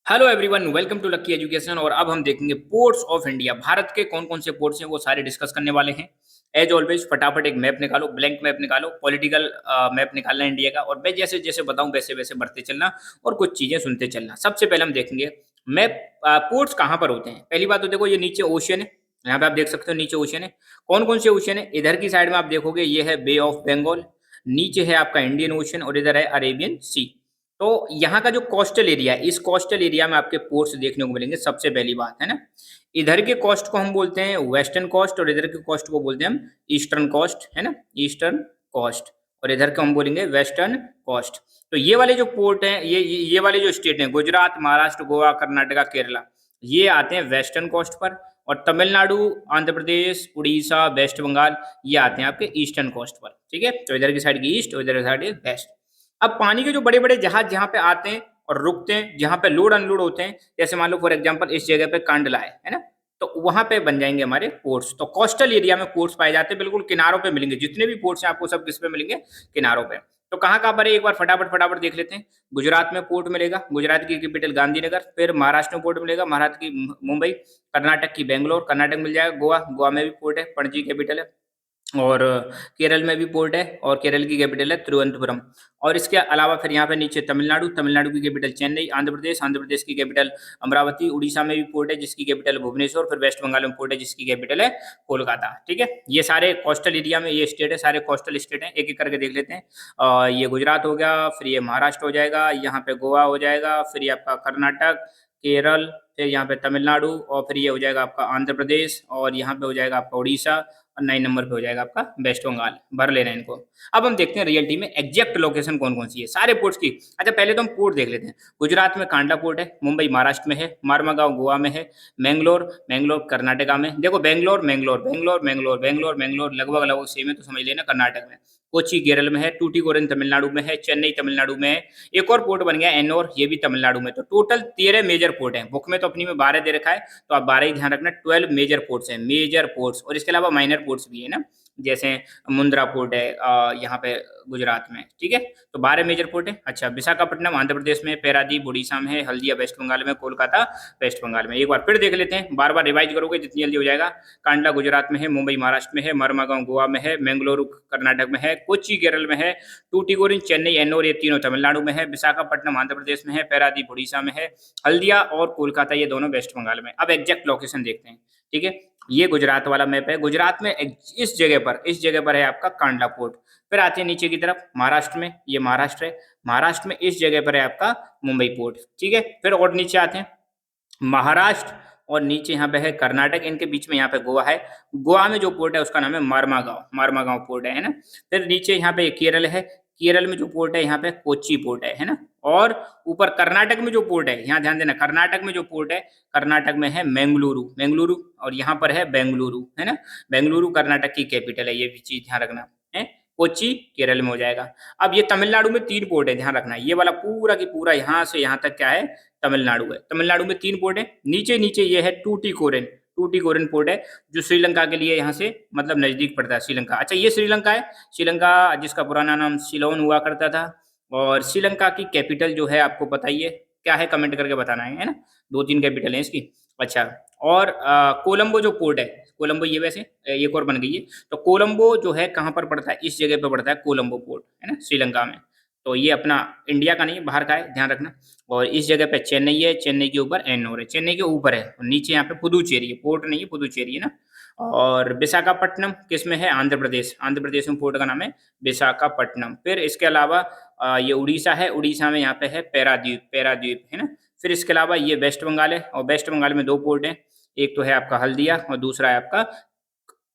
Hello everyone, welcome to Lucky Education. और अब हम देखेंगे पोर्ट्स ऑफ इंडिया। भारत के कौन कौन से पोर्ट्स हैं वो सारे डिस्कस करने वाले हैं। एज ऑलवेज फटाफट एक मैप निकालो, ब्लैंक मैप निकालो, पॉलिटिकल मैप निकालना है इंडिया का। और मैं जैसे जैसे बताऊं वैसे वैसे बढ़ते चलना और कुछ चीजें सुनते चलना। सबसे पहले हम देखेंगे मैप, पोर्ट्स कहाँ पर होते हैं। पहली बात तो देखो, ये नीचे ओशियन है, यहाँ पे आप देख सकते हो नीचे ओशियन है। कौन कौन से ओशियन है? इधर की साइड में आप देखोगे ये है बे ऑफ बंगाल, नीचे है आपका इंडियन ओशियन और इधर है अरेबियन सी। तो यहाँ का जो कोस्टल एरिया है, इस कोस्टल एरिया में आपके पोर्ट्स देखने को मिलेंगे। सबसे पहली बात है ना, इधर के कोस्ट को हम बोलते हैं वेस्टर्न कोस्ट और इधर के कोस्ट को बोलते हैं हम ईस्टर्न कोस्ट, है ना, ईस्टर्न कोस्ट। और इधर को हम बोलेंगे वेस्टर्न कोस्ट। तो ये वाले जो पोर्ट हैं, ये वाले जो स्टेट हैं, गुजरात, महाराष्ट्र, गोवा, कर्नाटका, केरला, ये आते हैं वेस्टर्न कोस्ट पर। और तमिलनाडु, आंध्र प्रदेश, उड़ीसा, वेस्ट बंगाल, ये आते हैं आपके ईस्टर्न कोस्ट पर। ठीक है, तो इधर की साइड की ईस्ट और इधर की साइड की वेस्ट। अब पानी के जो बड़े बड़े जहाज जहां पे आते हैं और रुकते हैं, जहां पे लोड अनलोड होते हैं, जैसे मान लो फॉर एग्जांपल इस जगह पे कांडला है ना, तो वहां पे बन जाएंगे हमारे पोर्ट्स। तो कोस्टल एरिया में पोर्ट्स पाए जाते हैं, बिल्कुल किनारों पे मिलेंगे। जितने भी पोर्ट्स हैं आपको सब किस पे मिलेंगे? किनारों पे। तो कहाँ कहाँ पर है, एक बार फटाफट फटाफट देख लेते हैं। गुजरात में पोर्ट मिलेगा, गुजरात की कैपिटल गांधीनगर। फिर महाराष्ट्र में पोर्ट मिलेगा, महाराष्ट्र की मुंबई। कर्नाटक की बेंगलोर, कर्नाटक मिल जाएगा। गोवा, गोवा में भी पोर्ट है, पणजी कैपिटल है। और केरल में भी पोर्ट है और केरल की कैपिटल है तिरुवनंतपुरम। और इसके अलावा फिर यहाँ पे नीचे तमिलनाडु, तमिलनाडु की कैपिटल चेन्नई। आंध्र प्रदेश, आंध्र प्रदेश की कैपिटल अमरावती। उड़ीसा में भी पोर्ट है जिसकी कैपिटल है भुवनेश्वर। फिर वेस्ट बंगाल में पोर्ट है जिसकी कैपिटल है कोलकाता। ठीक है, ये सारे कोस्टल एरिया में ये स्टेट है, सारे कोस्टल स्टेट हैं। एक एक करके देख लेते हैं। ये गुजरात हो गया, फिर ये महाराष्ट्र हो जाएगा, यहाँ पे गोवा हो जाएगा, फिर ये आपका कर्नाटक, केरल, फिर यहाँ पे तमिलनाडु, और फिर ये हो जाएगा आपका आंध्र प्रदेश, और यहाँ पे हो जाएगा आपका उड़ीसा, और 9 नंबर पे हो जाएगा आपका वेस्ट बंगाल। भर लेना है इनको। अब हम देखते हैं रियलिटी में एग्जैक्ट लोकेशन कौन कौन सी है सारे पोर्ट्स की। अच्छा, पहले तो हम पोर्ट देख लेते हैं। गुजरात में कांडला पोर्ट है, मुंबई महाराष्ट्र में है, मारमागांव गोवा में है, मैंगलोर, मैंगलोर कर्नाटका में। देखो बेंगलोर मैंगलोर बेंगलोर मैंगलोर बेंगलोर मैंगलोर लगभग लगभग सेम है, तो समझ लेना कर्नाटक में। कोची केरल में है, टूटीकोरिन तमिलनाडु में है, चेन्नई तमिलनाडु में है। एक और पोर्ट बन गया एन्नोर, ये भी तमिलनाडु में। तो टोटल 13 मेजर पोर्ट हैं। बुक में तो अपनी में 12 दे रखा है, तो आप 12 ही ध्यान रखना। 12 मेजर पोर्ट्स हैं, मेजर पोर्ट्स। और इसके अलावा माइनर पोर्ट्स भी है ना, जैसे मुंद्रा पोर्ट है यहाँ पे गुजरात में। ठीक है, तो 12 मेजर पोर्ट है। अच्छा, विशाखापट्टनम आंध्र प्रदेश में, पैरादीप उड़ीसा में है, हल्दिया वेस्ट बंगाल में, कोलकाता वेस्ट बंगाल में। एक बार फिर देख लेते हैं, बार बार रिवाइज करोगे जितनी जल्दी हो जाएगा। कांडला गुजरात में है, मुंबई महाराष्ट्र में है, मरमागांव गोवा में है, बेंगलुरु कर्नाटक में है, कोच्चि केरल में है, टूटीकोरिन चेन्नई एन्नोर ये तीनों तमिलनाडु में है, विशाखापट्टनम आंध्र प्रदेश में है, पैरादीप उड़ीसा में है, हल्दिया और कोलकाता ये दोनों वेस्ट बंगाल में। अब एग्जैक्ट लोकेशन देखते हैं। ठीक है, ये गुजरात वाला मैप है। गुजरात में इस जगह पर है आपका कांडला पोर्ट। फिर आते हैं नीचे की तरफ महाराष्ट्र में, ये महाराष्ट्र है। महाराष्ट्र में इस जगह पर है आपका मुंबई पोर्ट। ठीक है, फिर और नीचे आते हैं महाराष्ट्र, और नीचे यहाँ पे है कर्नाटक, इनके बीच में यहाँ पे गोवा है। गोवा में जो पोर्ट है उसका नाम है मारमागांव, मारमागांव पोर्ट है ना। फिर नीचे यहाँ पे केरल है, केरल में जो पोर्ट है यहाँ पे कोच्चि पोर्ट है ना। और ऊपर कर्नाटक में जो पोर्ट है, यहाँ ध्यान देना, कर्नाटक में जो पोर्ट है, कर्नाटक में है मैंगलुरु, मैंगलुरु, और यहाँ पर है बेंगलुरु, है ना। बेंगलुरु कर्नाटक की कैपिटल है, ये भी चीज ध्यान रखना है। कोच्चि केरल में हो जाएगा। अब ये तमिलनाडु में 3 पोर्ट है, ध्यान रखना। ये वाला पूरा की पूरा यहाँ से यहाँ तक क्या है, तमिलनाडु है। तमिलनाडु में 3 पोर्ट है। नीचे नीचे ये है टूटीकोरिन, टूटीकोरिन पोर्ट है, जो श्रीलंका के लिए यहाँ से मतलब नजदीक पड़ता है श्रीलंका। अच्छा, ये श्रीलंका है, श्रीलंका जिसका पुराना नाम सिलोन हुआ करता था। और श्रीलंका की कैपिटल जो है आपको पता ही है क्या है, कमेंट करके बताना है ना। 2-3 कैपिटल है इसकी। अच्छा, और कोलंबो जो पोर्ट है, कोलंबो ये वैसे एक और बन गई है। तो कोलंबो जो है कहाँ पर पड़ता है, इस जगह पर पड़ता है कोलंबो पोर्ट, है ना, श्रीलंका में। तो ये अपना इंडिया का नहीं है, बाहर का है, ध्यान रखना। और इस जगह पे चेन्नई है, चेन्नई के ऊपर एन्नोर है, चेन्नई के ऊपर है। और नीचे यहाँ पे पुदुचेरी है, पोर्ट नहीं है, पुदुचेरी है ना। और विशाखापट्टनम किस में है, आंध्र प्रदेश, आंध्र प्रदेश में पोर्ट का नाम है विशाखापट्टनम। फिर इसके अलावा ये उड़ीसा है, उड़ीसा में यहाँ पे है पैराद्वीप, पैराद्वीप है ना। फिर इसके अलावा ये वेस्ट बंगाल है, और वेस्ट बंगाल में 2 पोर्ट हैं। एक तो है आपका हल्दिया और दूसरा है आपका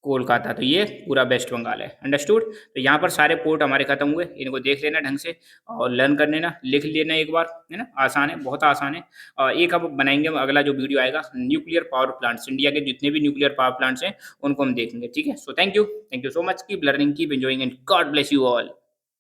कोलकाता। तो ये पूरा वेस्ट बंगाल है, अंडरस्टूड। तो यहाँ पर सारे पोर्ट हमारे खत्म हुए, इनको देख लेना ढंग से और लर्न कर लेना, लिख लेना एक बार, है ना। आसान है, बहुत आसान है। एक अब बनाएंगे हम, अगला जो वीडियो आएगा न्यूक्लियर पावर प्लांट्स, इंडिया के जितने भी न्यूक्लियर पावर प्लांट्स हैं उनको हम देखेंगे। ठीक है, so thank you so much, keep learning, keep enjoying and God bless you all.